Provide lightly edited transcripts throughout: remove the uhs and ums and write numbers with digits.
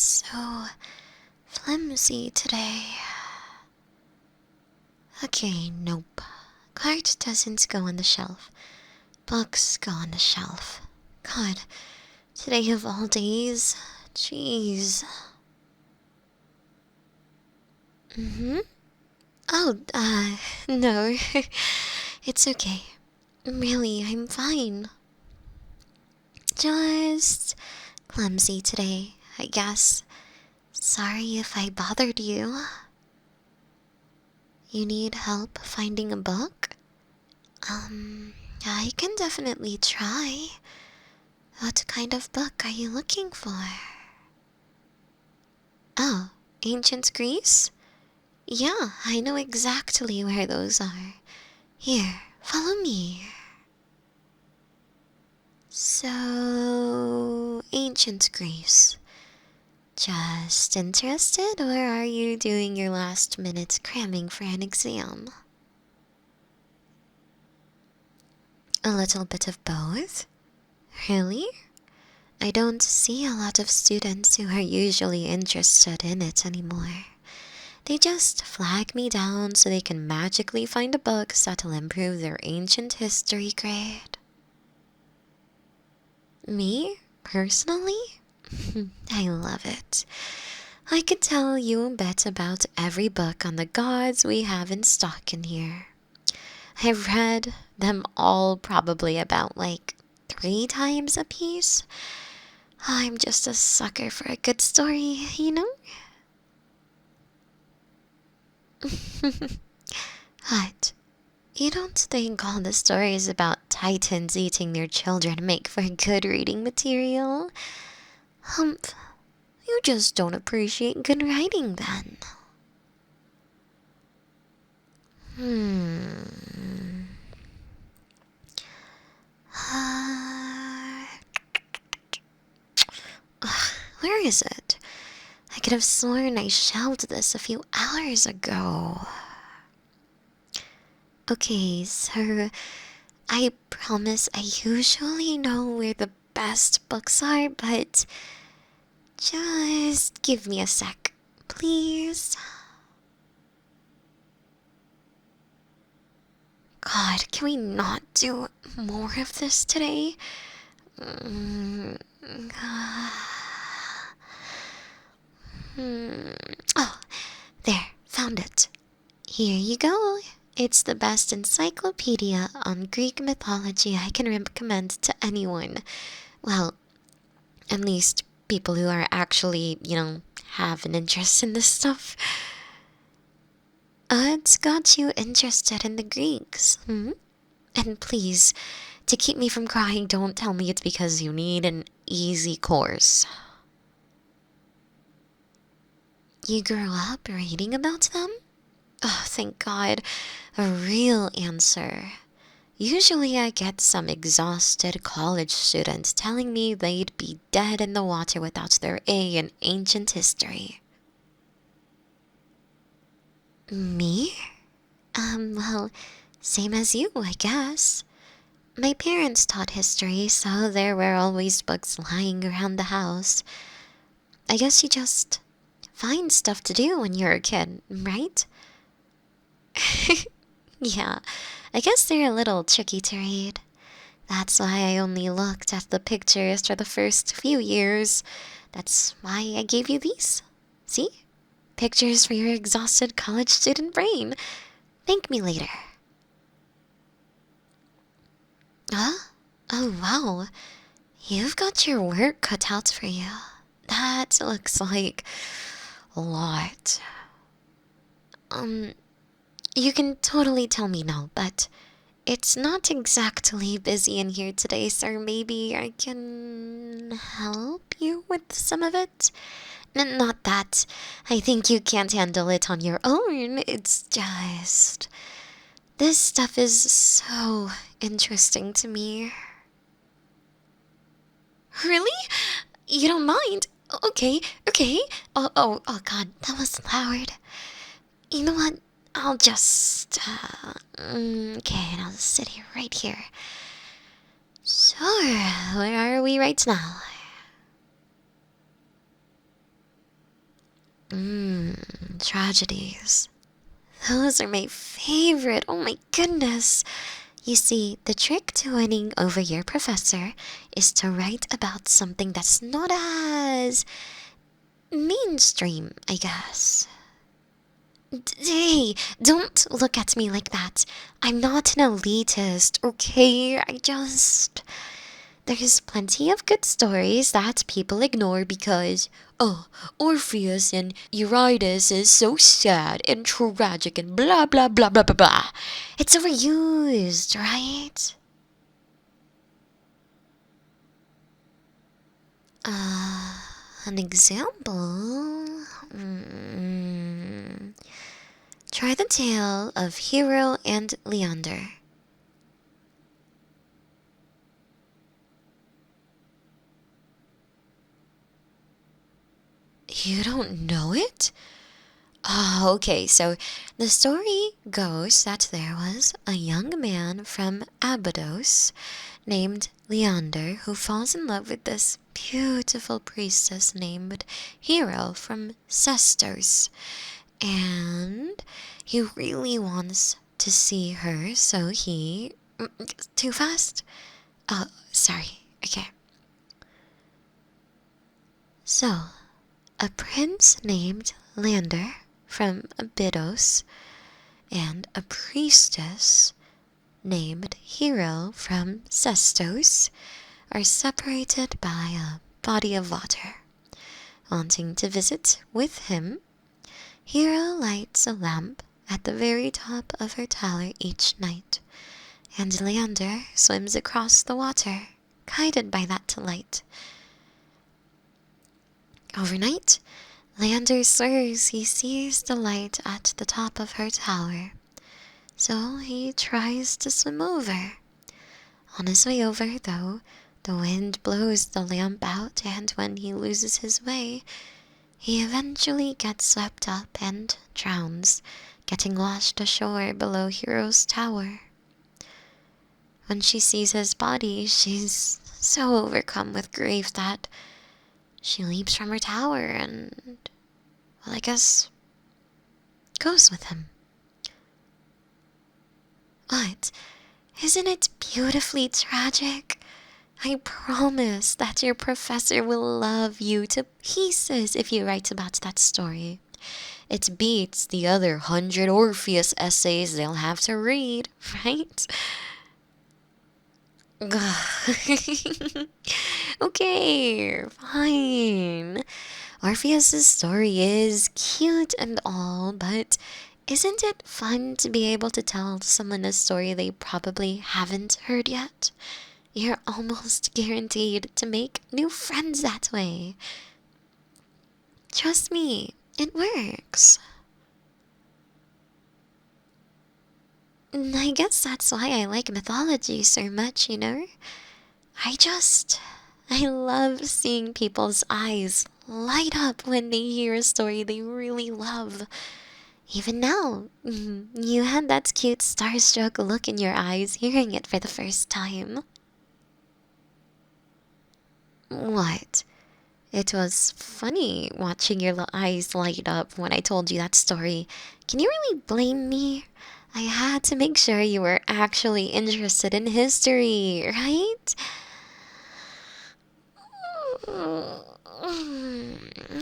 so flimsy today. Okay, nope. Cart doesn't go on the shelf. Books go on the shelf. God, today of all days. Jeez. Oh, no. It's okay. Really, I'm fine. Just clumsy today, I guess. Sorry if I bothered you. You need help finding a book? I can definitely try. What kind of book are you looking for? Oh, ancient Greece? Yeah, I know exactly where those are. Here, follow me. So, ancient Greece. Just interested, or are you doing your last minute cramming for an exam? A little bit of both? Really? I don't see a lot of students who are usually interested in it anymore. They just flag me down so they can magically find a book that'll improve their ancient history grade. Me? Personally? I love it. I could tell you a bit about every book on the gods we have in stock in here. I've read them all probably about 3 times a piece. I'm just a sucker for a good story, you know? What? You don't think all the stories about titans eating their children make for good reading material? Humph. You just don't appreciate good writing then. Hmm. Where is it? I could have sworn I shelved this a few hours ago. Okay, so I promise I usually know where the best books are, but just give me a sec, please. God, can we not do more of this today? Mm, Oh, there, found it. Here you go. It's the best encyclopedia on Greek mythology I can recommend to anyone. Well, at least people who are actually, have an interest in this stuff. It's got you interested in the Greeks, hmm? And please, to keep me from crying, don't tell me it's because you need an easy course. You grew up reading about them? Oh, thank God. A real answer. Usually I get some exhausted college student telling me they'd be dead in the water without their A in ancient history. Me? Well, same as you, I guess. My parents taught history, so there were always books lying around the house. I guess you just find stuff to do when you're a kid, right? Yeah, I guess they're a little tricky to read. That's why I only looked at the pictures for the first few years. That's why I gave you these. See? Pictures for your exhausted college student brain. Thank me later. Huh? Oh, wow. You've got your work cut out for you. That looks like a lot. You can totally tell me no, but it's not exactly busy in here today, so maybe I can help you with some of it? Not that I think you can't handle it on your own, it's just this stuff is so interesting to me. Really? You don't mind? Okay, okay. Oh God, that was loud. You know what? I'll just, okay, and I'll sit here, right here. So, where are we right now? Tragedies. Those are my favorite. Oh my goodness. You see, the trick to winning over your professor is to write about something that's not as mainstream, I guess. Hey, don't look at me like that. I'm not an elitist, okay? There's plenty of good stories that people ignore because, oh, Orpheus and Eurydice is so sad and tragic and blah blah blah blah blah blah. It's overused, right? An example? Try the tale of Hero and Leander. You don't know it? Oh, okay, so the story goes that there was a young man from Abydos named Leander who falls in love with this beautiful priestess named Hero from Sestos. And he really wants to see her, so he. Too fast? Oh, sorry. Okay. So, a prince named Leander from Abydos and a priestess named Hero from Sestos are separated by a body of water. Wanting to visit with him, Hero lights a lamp at the very top of her tower each night, and Leander swims across the water, guided by that light. Overnight, Leander swears he sees the light at the top of her tower, so he tries to swim over. On his way over, though, the wind blows the lamp out, and when he loses his way, he eventually gets swept up and drowns, getting washed ashore below Hero's tower. When she sees his body, she's so overcome with grief that she leaps from her tower and, well, I guess, goes with him. What? Isn't it beautifully tragic? I promise that your professor will love you to pieces if you write about that story. It beats the other 100 Orpheus essays they'll have to read, right? Okay, fine. Orpheus's story is cute and all, but isn't it fun to be able to tell someone a story they probably haven't heard yet? You're almost guaranteed to make new friends that way. Trust me, it works. I guess that's why I like mythology so much, you know? I love seeing people's eyes light up when they hear a story they really love. Even now, you had that cute starstruck look in your eyes hearing it for the first time. What? It was funny watching your eyes light up when I told you that story. Can you really blame me? I had to make sure you were actually interested in history, right?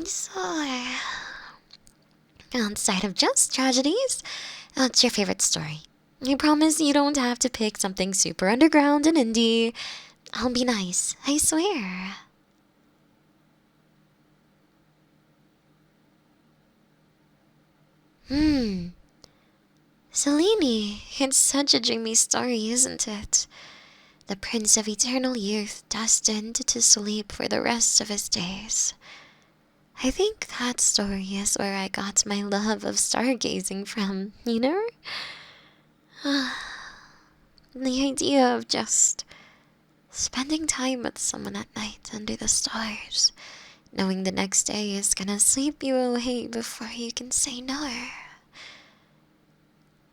So, outside of just tragedies, what's your favorite story? I promise you don't have to pick something super underground and indie. I'll be nice, I swear. Selene, it's such a dreamy story, isn't it? The prince of eternal youth destined to sleep for the rest of his days. I think that story is where I got my love of stargazing from, you know? The idea of just spending time with someone at night under the stars, knowing the next day is gonna sleep you away before you can say no.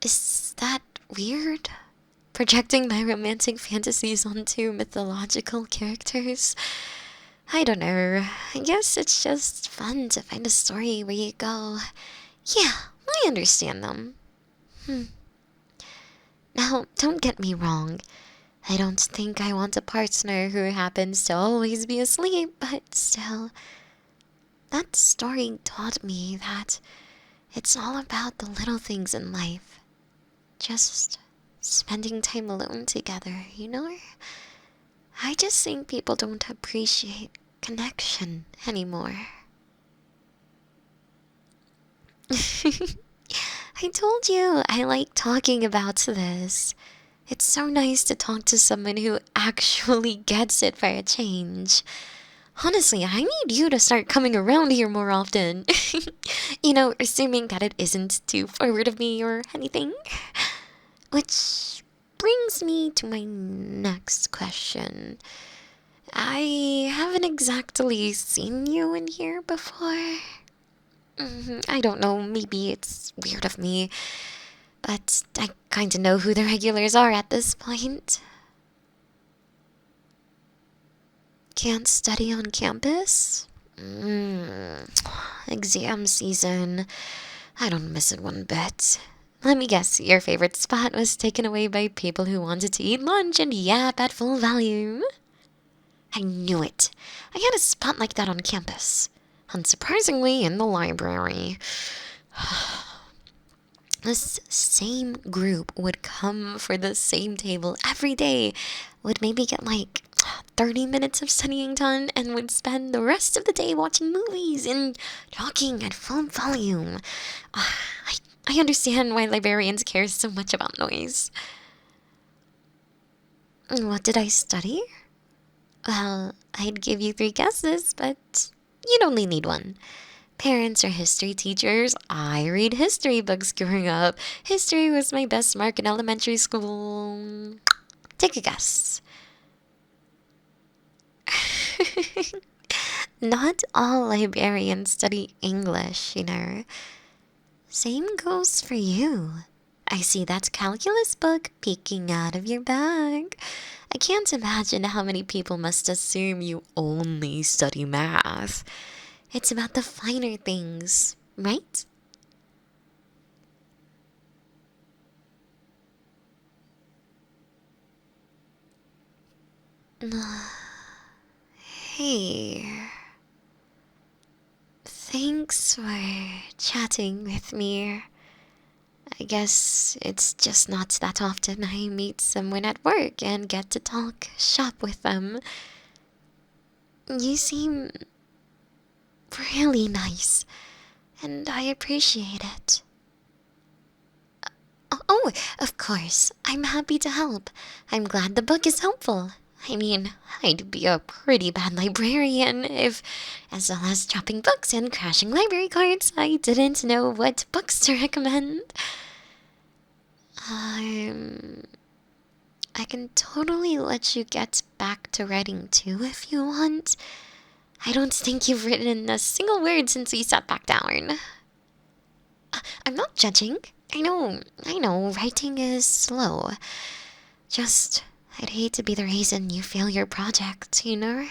Is that weird? Projecting my romantic fantasies onto mythological characters? I don't know. I guess it's just fun to find a story where you go, yeah, I understand them. Hmm. Now, don't get me wrong. I don't think I want a partner who happens to always be asleep, but still, that story taught me that it's all about the little things in life. Just spending time alone together, you know? I just think people don't appreciate connection anymore. I told you I like talking about this. It's so nice to talk to someone who actually gets it for a change. Honestly, I need you to start coming around here more often. Assuming that it isn't too forward of me or anything. Which brings me to my next question. I haven't exactly seen you in here before. I don't know, maybe it's weird of me, but I kinda know who the regulars are at this point. Can't study on campus? Exam season. I don't miss it one bit. Let me guess, your favorite spot was taken away by people who wanted to eat lunch and yap at full volume. I knew it. I had a spot like that on campus. Unsurprisingly, in the library. This same group would come for the same table every day, would maybe get like 30 minutes of studying done, and would spend the rest of the day watching movies and talking at full volume. I understand why librarians care so much about noise. What did I study? Well, I'd give you 3 guesses, but you'd only need one. Parents are history teachers. I read history books growing up. History was my best mark in elementary school. Take a guess. Not all librarians study English, Same goes for you. I see that calculus book peeking out of your bag. I can't imagine how many people must assume you only study math. It's about the finer things, right? Hey, thanks for chatting with me. I guess it's just not that often I meet someone at work and get to talk shop with them. You seem really nice, and I appreciate it. Oh, of course, I'm happy to help. I'm glad the book is helpful. I mean, I'd be a pretty bad librarian if, as well as dropping books and crashing library cards, I didn't know what books to recommend. I can totally let you get back to writing too if you want. I don't think you've written a single word since we sat back down. I'm not judging. I know, writing is slow. Just, I'd hate to be the reason you fail your project. No?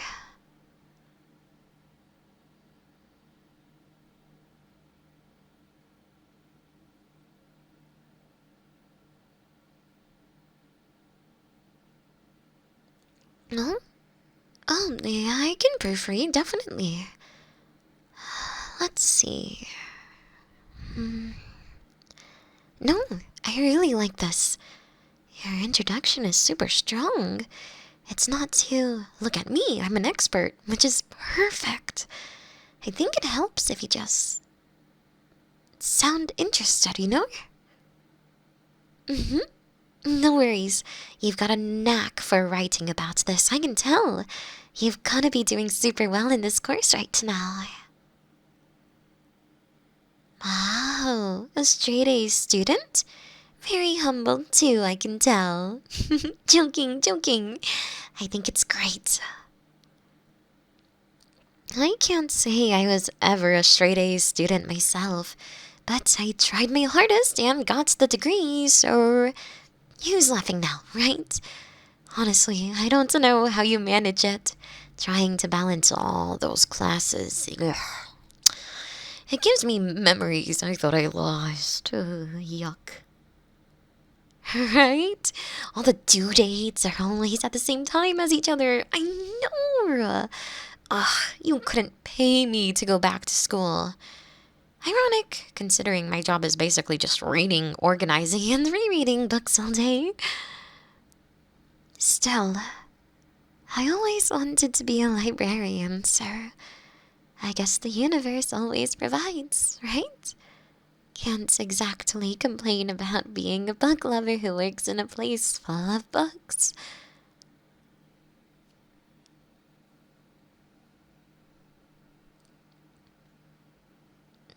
Oh, yeah, I can proofread, definitely. Let's see. No, I really like this. Your introduction is super strong. It's not to look at me, I'm an expert, which is perfect. I think it helps if you just sound interested. Mm-hmm. No worries. You've got a knack for writing about this, I can tell. You've gotta be doing super well in this course right now. Wow, a straight A student? Very humble too, I can tell. Joking. I think it's great. I can't say I was ever a straight A student myself, but I tried my hardest and got the degree, so who's laughing now, right? Honestly, I don't know how you manage it. trying to balance all those classes. Ugh. It gives me memories I thought I lost. Yuck. Right? All the due dates are always at the same time as each other. I know. Ugh, you couldn't pay me to go back to school. Ironic, considering my job is basically just reading, organizing, and rereading books all day. Still, I always wanted to be a librarian, so I guess the universe always provides, right? Can't exactly complain about being a book lover who works in a place full of books.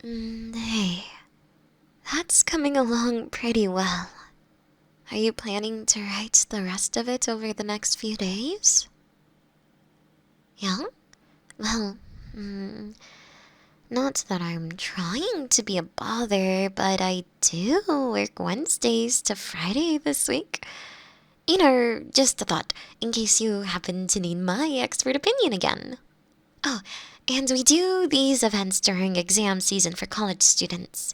Hey, that's coming along pretty well. Are you planning to write the rest of it over the next few days? Yeah? Well, not that I'm trying to be a bother, but I do work Wednesdays to Friday this week. Just a thought, in case you happen to need my expert opinion again. Oh, and we do these events during exam season for college students.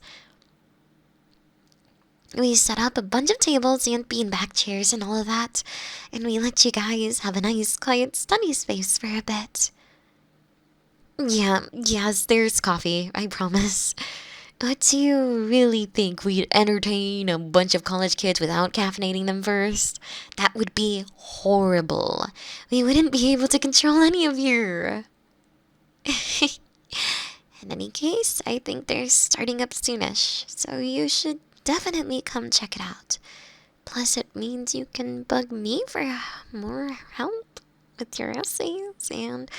We set up a bunch of tables and beanbag chairs and all of that, and we let you guys have a nice, quiet study space for a bit. Yeah, yes, there's coffee, I promise. But do you really think we'd entertain a bunch of college kids without caffeinating them first? That would be horrible. We wouldn't be able to control any of you. In any case, I think they're starting up soonish, so you should definitely come check it out. Plus, it means you can bug me for more help with your essays, and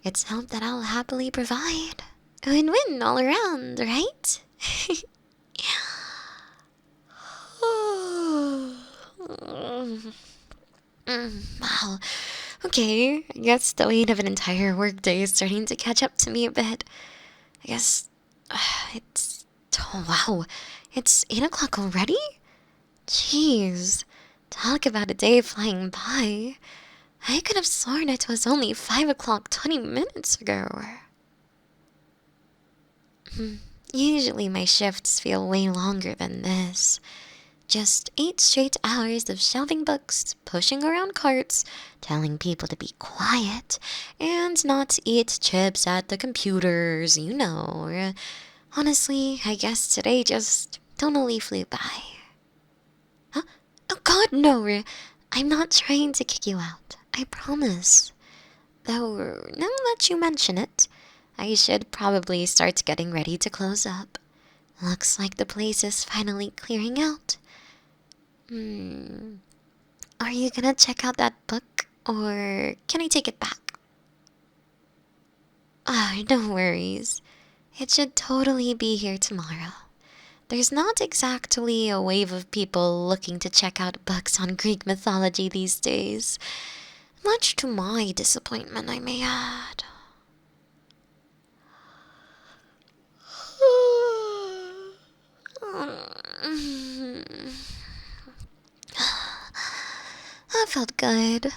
it's help that I'll happily provide. Win-win all around, right? Wow. Okay, I guess the weight of an entire workday is starting to catch up to me a bit. I guess it's... Oh, wow. It's 8 o'clock already? Jeez. Talk about a day flying by. I could have sworn it was only 5 o'clock 20 minutes ago. Usually my shifts feel way longer than this. Just 8 straight hours of shelving books, pushing around carts, telling people to be quiet, and not eat chips at the computers, Honestly, I guess today just totally flew by. Huh? Oh god, no! I'm not trying to kick you out. I promise. Though, now that you mention it, I should probably start getting ready to close up. Looks like the place is finally clearing out. Are you gonna check out that book, or can I take it back? No worries. It should totally be here tomorrow. There's not exactly a wave of people looking to check out books on Greek mythology these days. Much to my disappointment, I may add. That felt good.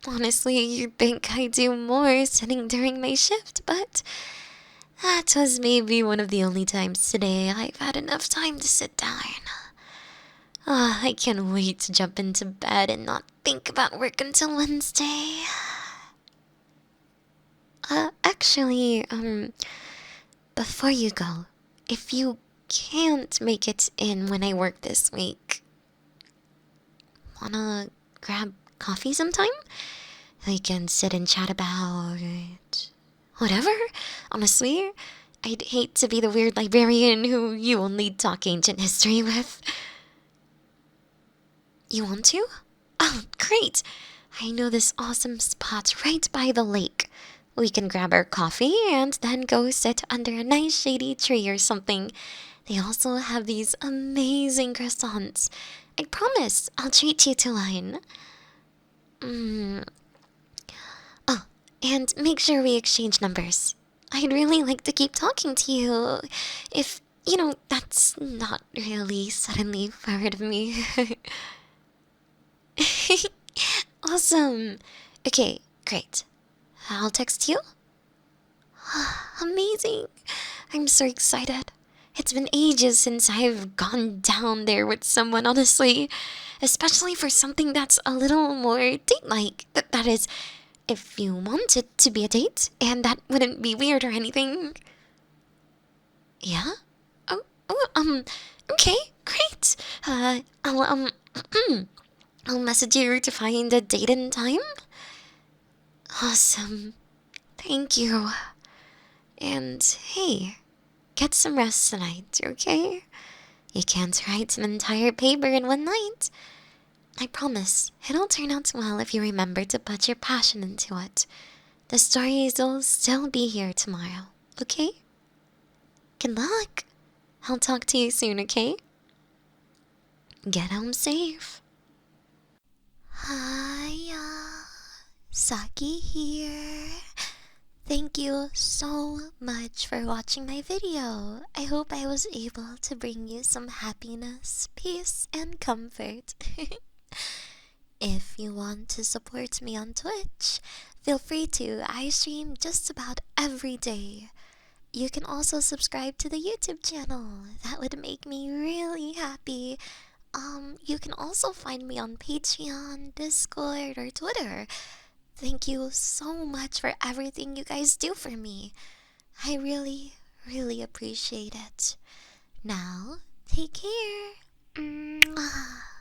Honestly, you'd think I do more sitting during my shift, but that was maybe one of the only times today I've had enough time to sit down. I can't wait to jump into bed and not think about work until Wednesday. Actually, before you go, if you can't make it in when I work this week, wanna grab coffee sometime? We can sit and chat about whatever. Honestly, I'd hate to be the weird librarian who you only talk ancient history with. You want to? Oh, great! I know this awesome spot right by the lake. We can grab our coffee and then go sit under a nice shady tree or something. They also have these amazing croissants. I promise I'll treat you to one. Oh, and make sure we exchange numbers. I'd really like to keep talking to you. If, that's not really suddenly forward of me. Awesome. Okay, great. I'll text you. Amazing. I'm so excited. It's been ages since I've gone down there with someone, honestly. Especially for something that's a little more date-like. That is, if you want it to be a date, and that wouldn't be weird or anything. Yeah? Oh, okay, great. I'll message you to find a date and time. Awesome. Thank you. And hey, get some rest tonight, okay? You can't write an entire paper in one night. I promise, it'll turn out well if you remember to put your passion into it. The stories will still be here tomorrow, okay? Good luck. I'll talk to you soon, okay? Get home safe. Hiya, Saki here. Thank you so much for watching my video. I hope I was able to bring you some happiness, peace, and comfort. If you want to support me on Twitch, feel free to. I stream just about every day. You can also subscribe to the YouTube channel. That would make me really happy. You can also find me on Patreon, Discord, or Twitter. Thank you so much for everything you guys do for me. I really, really appreciate it. Now, take care. Mwah.